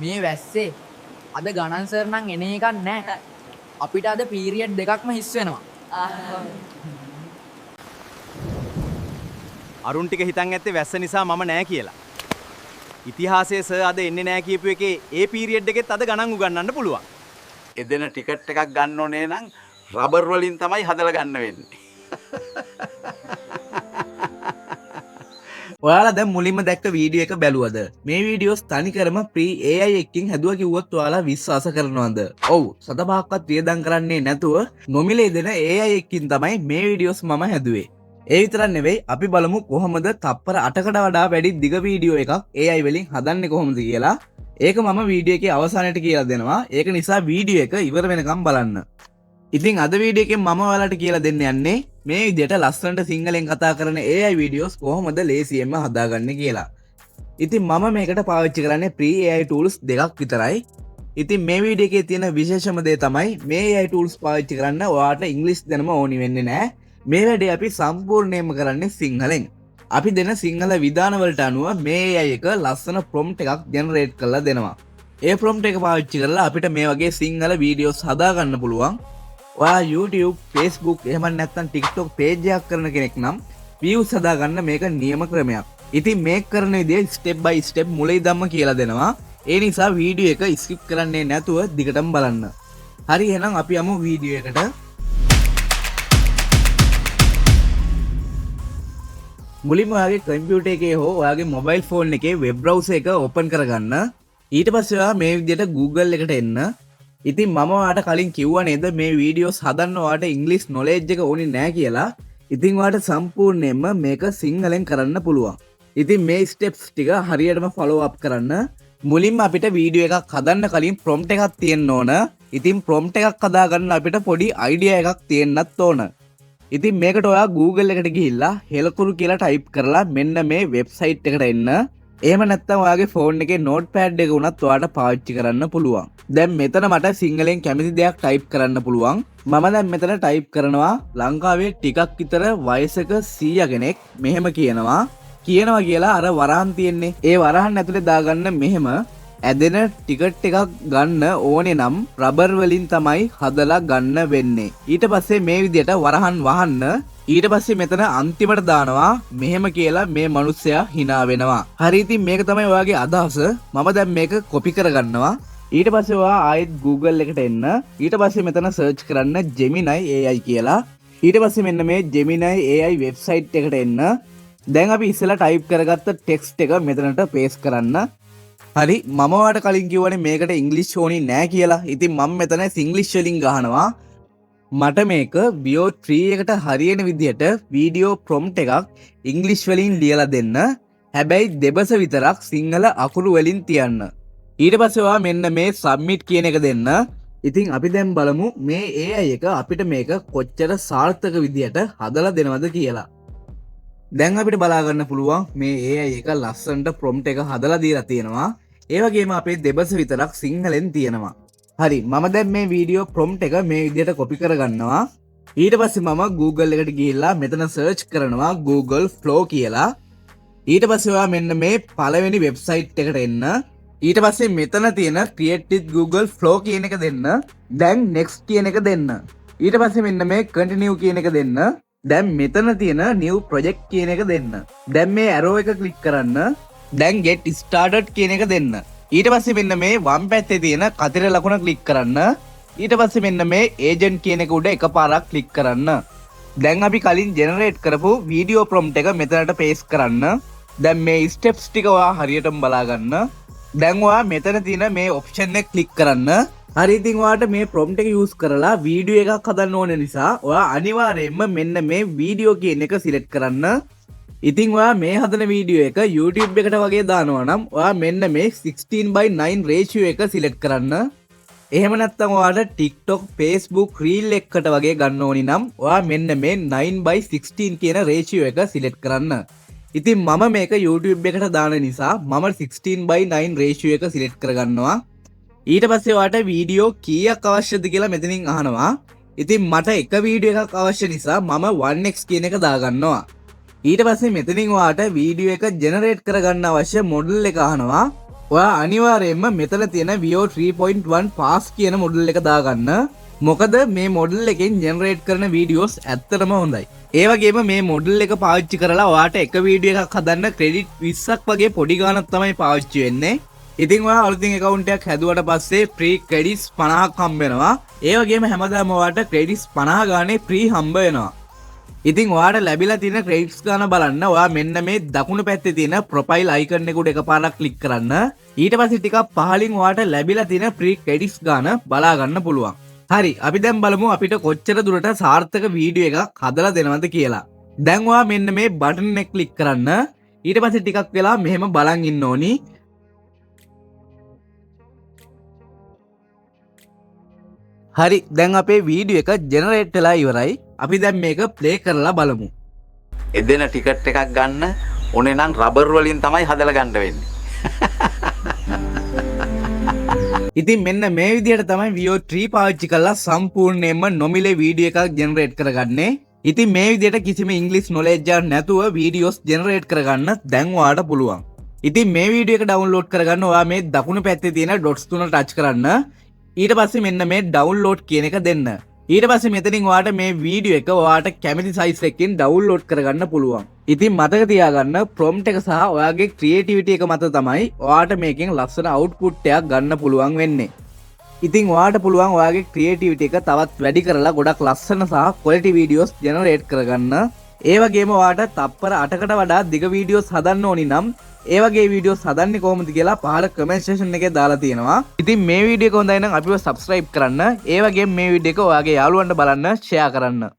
මේ වැස්සේ අද ගණන් සර් නම් එන එකක් නැහැ. අපිට අද පීරියඩ් දෙකක්ම හිස් වෙනවා. අරුන් ටික හිතන් ඇත්තේ වැස්ස නිසා මම නෑ කියලා. ඉතිහාසයේ සර් අද එන්නේ නෑ කියපු එකේ ඒ පීරියඩ් එකෙත් අද ගණන් උගන්වන්න පුළුවන්. එදෙන ටිකට් එකක් ගන්න ඕනේ නම් රබර් වලින් තමයි හදලා ගන්න වෙන්නේ. ඔයාලා දැන් මුලින්ම දැක්ක වීඩියෝ එක බැලුවද? මේ වීඩියෝස් තනිකරම free AI එකකින් හැදුවා කිව්වොත් ඔයාලා විශ්වාස කරනවද? ඔව්, සතපහක්වත් වියදම් කරන්නේ නැතුව නොමිලේ දෙන AI එකකින් තමයි මේ වීඩියෝස් මම හැදුවේ. ඒ විතරක් නෙවෙයි, අපි බලමු කොහොමද තප්පර 8කට වඩා වැඩි දිග වීඩියෝ එකක් AI වලින් හදන්නේ කොහොමද කියලා. ඒක මම වීඩියෝ එකේ අවසානයේට කියලා දෙනවා. ඒක නිසා වීඩියෝ එක ඉවර වෙනකම් බලන්න. ඉතින් අද වීඩියෝ එකෙන් මම ඔයාලට කියලා දෙන්න යන්නේ මේ විදිහට ලස්සනට සිංහලෙන් කතා කරන AI වීඩියෝස් කොහොමද ලේසියෙන්ම හදාගන්නේ කියලා. ඉතින් මම මේකට පාවිච්චි කරන්නේ free AI tools දෙකක් විතරයි. ඉතින් මේ වීඩියෝ එකේ තියෙන විශේෂම දේ තමයි මේ AI tools පාවිච්චි කරන්න ඔයාලට ඉංග්‍රීසි දැනුම ඕනි වෙන්නේ නැහැ. මේ වැඩේ අපි සම්පූර්ණයෙන්ම කරන්නේ සිංහලෙන්. අපි දෙන සිංහල විධාන වලට අනුව මේ AI එක ලස්සන prompt එකක් generate කරලා දෙනවා. ඒ prompt එක පාවිච්චි කරලා අපිට මේ වගේ සිංහල වීඩියෝස් හදාගන්න පුළුවන්. ඔයා YouTube, Facebook එහෙම නැත්නම් TikTok page එකක් කරන කෙනෙක් නම් views හදාගන්න මේක නියම ක්‍රමයක්. ඉතින් මේක කරන විදිය step by step මුලින් ඉඳන්ම කියලා දෙනවා. ඒ නිසා වීඩියෝ එක skip කරන්නේ නැතුව දිගටම බලන්න. හරි, එහෙනම් අපි යමු වීඩියෝ එකට. මුලින්ම ඔයාගේ කම්පියුටර් එකේ හෝ ඔයාගේ මොබයිල් ෆෝන් එකේ වෙබ් බ්‍රවුසර් එක ඕපන් කරගන්න. ඊට පස්සේ ඔයා මේ විදිහට Google එකට එන්න. ඉතින් මම ඔයාලට කලින් කිව්වා නේද මේ වීඩියෝස් හදන්න ඔයාලට ඉංග්‍රීසි නොලෙජ් එක ඕනේ නැහැ කියලා. ඉතින් ඔයාලට සම්පූර්ණයෙන්ම මේක සිංහලෙන් කරන්න පුළුවන්. ඉතින් මේ ස්ටෙප්ස් ටික හරියටම ෆලෝ අප් කරන්න. මුලින්ම අපිට වීඩියෝ එකක් හදන්න කලින් ප්‍රොම්ප්ට් එකක් තියෙන්න ඕන. ඉතින් ප්‍රොම්ප්ට් එකක් හදාගන්න අපිට පොඩි අයිඩියා එකක් තියෙන්නත් ඕන. ඉතින් මේකට ඔයා Google එකට ගිහිල්ලා හෙලකුරු කියලා ටයිප් කරලා මෙන්න මේ වෙබ්සයිට් එකට එන්න. එහෙම නැත්නම් ඔයාගේ ෆෝන් එකේ නෝට්පෑඩ් එක උනත් ඔයාලට පාවිච්චි කරන්න පුළුවන්. දැන් මෙතන මට සිංහලෙන් කැමති දෙයක් ටයිප් කරන්න පුළුවන්. මම දැන් මෙතන ටයිප් කරනවා ලංකාවේ ටිකක් විතර වයසක 100 කෙනෙක් මෙහෙම කියනවා කියලා අර වරහන් තියෙන්නේ. ඒ වරහන් ඇතුලේ දාගන්න මෙහෙම ඇදෙන ටිකට් එකක් ගන්න ඕනේ නම් රබර් වලින් තමයි හදලා ගන්න වෙන්නේ. ඊට පස්සේ මේ විදිහට වරහන් වහන්න. ඊට පස්සේ මෙතන අන්තිමට දානවා මෙහෙම කියලා මේ මිනිස්සයා hina වෙනවා. හරි, ඉතින් මේක තමයි ඔයාගේ අදහස. මම දැන් මේක කොපි කරගන්නවා. ඊට පස්සේ ඔයා ආයෙත් Google එකට එන්න. ඊට පස්සේ මෙතන සර්ච් කරන්න Gemini AI කියලා. ඊට පස්සේ මෙන්න මේ Gemini AI වෙබ්සයිට් එකට එන්න. දැන් අපි ඉස්සෙල්ලා ටයිප් කරගත්ත ටෙක්ස්ට් එක මෙතනට පේස්ට් කරන්න. හරි, මම ඔයාලට කලින් කිව්වනේ මේකට ඉංග්‍රීසි ඕනි නෑ කියලා. ඉතින් මම මෙතන සිංග්ලිෂ් වලින් ගහනවා. මට මේක Veo 3 එකට හරියන විදිහට වීඩියෝ ප්‍රොම්ප්ට් එකක් ඉංග්ලිෂ් වලින් ලියලා දෙන්න. හැබැයි දෙබස විතරක් සිංහල අකුරු වලින් තියන්න. ඊට පස්සේ ඔයා මෙන්න මේ සබ්මිට් කියන එක දෙන්න. ඉතින් අපි දැන් බලමු මේ AI එක අපිට මේක කොච්චර සාර්ථක විදිහට හදලා දෙනවද කියලා. දැන් අපිට බලා ගන්න පුළුවන් මේ AI එක ලස්සනට ප්‍රොම්ප්ට් එක හදලා දීලා තියෙනවා. ඒ වගේම අපේ දෙබස විතරක් සිංහලෙන් තියෙනවා. හරි, මම දැන් මේ වීඩියෝ ප්‍රොම්ප්ට් එක මේ විදිහට කොපි කරගන්නවා. ඊට පස්සේ මම Google එකට ගිහිල්ලා මෙතන සර්ච් කරනවා Google Flow කියලා. ඊට පස්සේ ඔයා මෙන්න මේ පළවෙනි වෙබ්සයිට් එකට එන්න. ඊට පස්සේ මෙතන තියෙන Create with Google Flow කියන එක දෙන්න. දැන් Next කියන එක දෙන්න. ඊට පස්සේ මෙන්න මේ Continue කියන එක දෙන්න. දැන් මෙතන තියෙන New Project කියන එක දෙන්න. දැන් මේ arrow එක click කරන්න. දැන් Get Started කියන එක දෙන්න. ඊට පස්සේ මෙන්න මේ වම් පැත්තේ තියෙන කතිර ලකුණ ක්ලික් කරන්න. ඊට පස්සේ මෙන්න මේ ඒජන්ට් කියන එක උඩ එකපාරක් ක්ලික් කරන්න. දැන් අපි කලින් ජෙනරේට් කරපු වීඩියෝ ප්‍රොම්ප්ට් එක මෙතනට පේස්ට් කරන්න. දැන් මේ ස්ටෙප්ස් ටික ඔයා හරියටම බලා ගන්න. දැන් ඔයා මෙතන තියෙන මේ ඔප්ෂන් එක ක්ලික් කරන්න. හරි, ඉතින් ඔයාට මේ ප්‍රොම්ප්ට් එක යූස් කරලා වීඩියෝ එකක් හදන්න ඕන නිසා ඔයා අනිවාර්යයෙන්ම මෙන්න මේ වීඩියෝ කියන එක සිලෙක්ට් කරන්න. ඉතින් ඔයා මේ හදන වීඩියෝ එක YouTube එකට වගේ දානවා නම් ඔයා මෙන්න මේ 16:9 රේෂියෝ එක සිලෙක්ට් කරන්න. එහෙම නැත්නම් ඔයාට TikTok, Facebook reel එකකට වගේ ගන්න ඕනි නම් ඔයා මෙන්න මේ 9:16 කියන රේෂියෝ එක සිලෙක්ට් කරන්න. ඉතින් මම මේක YouTube එකට දාන නිසා මම 16:9 රේෂියෝ එක සිලෙක්ට් කරගන්නවා. ඊට පස්සේ ඔයාට වීඩියෝ කීයක් අවශ්‍යද කියලා මෙතනින් අහනවා. ඉතින් මට එක වීඩියෝ එකක් අවශ්‍ය නිසා මම 1x කියන එක දාගන්නවා. ඊට පස්සේ මෙතනින් ඔයාට වීඩියෝ එක ජෙනරේට් කරගන්න අවශ්‍ය මොඩල් එක අහනවා. ඔයා අනිවාර්යයෙන්ම මෙතන තියෙන Vio 3.1 පාස් කියන මොඩල් එක දාගන්න. මොකද මේ මොඩල් එකෙන් ජෙනරේට් කරන වීඩියෝස් ඇත්තටම හොඳයි. ඒ වගේම මේ මොඩල් එක පාවිච්චි කරලා ඔයාට එක වීඩියෝ එකක් හදන්න ක්‍රෙඩිට් 20ක් වගේ පොඩි ගාණක් තමයි පාවිච්චි වෙන්නේ. ඉතින් ඔයා අලුතින් account එකක් හැදුවට පස්සේ free credits 50ක් හම්බ වෙනවා. ඒ වගේම හැමදාම ඔයාට credits 50 ගානේ free හම්බ වෙනවා. ඉතින් ඔයාට ලැබිලා තියෙන credits ගාන බලන්න ඔයා මෙන්න මේ දකුණු පැත්තේ තියෙන profile icon එක උඩ එකපාරක් click කරන්න. ඊට පස්සේ ටිකක් පහලින් ඔයාට ලැබිලා තියෙන free credits ගාන බලා ගන්න පුළුවන්. හරි අපි දැන් බලමු අපිට කොච්චර දුරට සාර්ථක වීඩියෝ එකක් හදලා දෙනවද කියලා. දැන් ඔයා මෙන්න මේ බටන් එක ක්ලික් කරන්න. ඊට පස්සේ ටිකක් වෙලා මෙහෙම බලන් ඉන්න ඕනි. හරි දැන් අපේ වීඩියෝ එක ජෙනරේට් වෙලා ඉවරයි. අපි දැන් මේක ප්ලේ කරලා බලමු. එදෙන ටිකට් එකක් ගන්න ඕනේ නම් රබර් වලින් තමයි හදලා ගන්න වෙන්නේ. ඉතින් මෙන්න මේ විදිහට තමයි Vio 3 පාවිච්චි කරලා සම්පූර්ණයෙන්ම නොමිලේ වීඩියෝ එකක් ජෙනරේට් කරගන්නේ. ඉතින් මේ විදිහට කිසිම ඉංග්‍රීසි නොලෙජ් එකක් නැතුව වීඩියෝස් ජෙනරේට් කරගන්න දැන් ඔයාලට පුළුවන්. ඉතින් මේ වීඩියෝ එක ඩවුන්ලෝඩ් කරගන්න ඔයා මේ දකුණු පැත්තේ තියෙන ඩොට්ස් තුන ටච් කරන්න. ඊට පස්සේ මෙන්න මේ ඩවුන්ලෝඩ් කියන එක දෙන්න. ඊට පස්සේ මෙතනින් ඔයාට මේ වීඩියෝ එක ඔයාට කැමති සයිස් එකකින් ඩවුන්ලෝඩ් කරගන්න පුළුවන්. ඉතින් මතක තියාගන්න ප්‍රොම්ප්ට් එක සහ ඔයාගේ ක්‍රියේටිවිටි එක මත තමයි ඔයාට මේකෙන් ලස්සන අවුට්පුට් එකක් ගන්න පුළුවන් වෙන්නේ. ඉතින් ඔයාට පුළුවන් ඔයාගේ ක්‍රියේටිවිටි එක තවත් වැඩි කරලා ගොඩක් ලස්සන සහ ක්වොලිටි වීඩියෝස් ජෙනරේට් කරගන්න. ඒ වගේම ඔයාට තප්පර 8කට වඩා දිග වීඩියෝස් හදන්න ඕනි නම් ඒ වගේ වීඩියෝස් හදන්නේ කොහොමද කියලා පහල කමෙන්ට් සෙක්ෂන් එකේ දාලා තියෙනවා. ඉතින් මේ වීඩියෝ එක හොඳයි නම් අපිව subscribe කරන්න. ඒ වගේම මේ වීඩියෝ එක ඔයාගේ යාළුවන්ට බලන්න share කරන්න.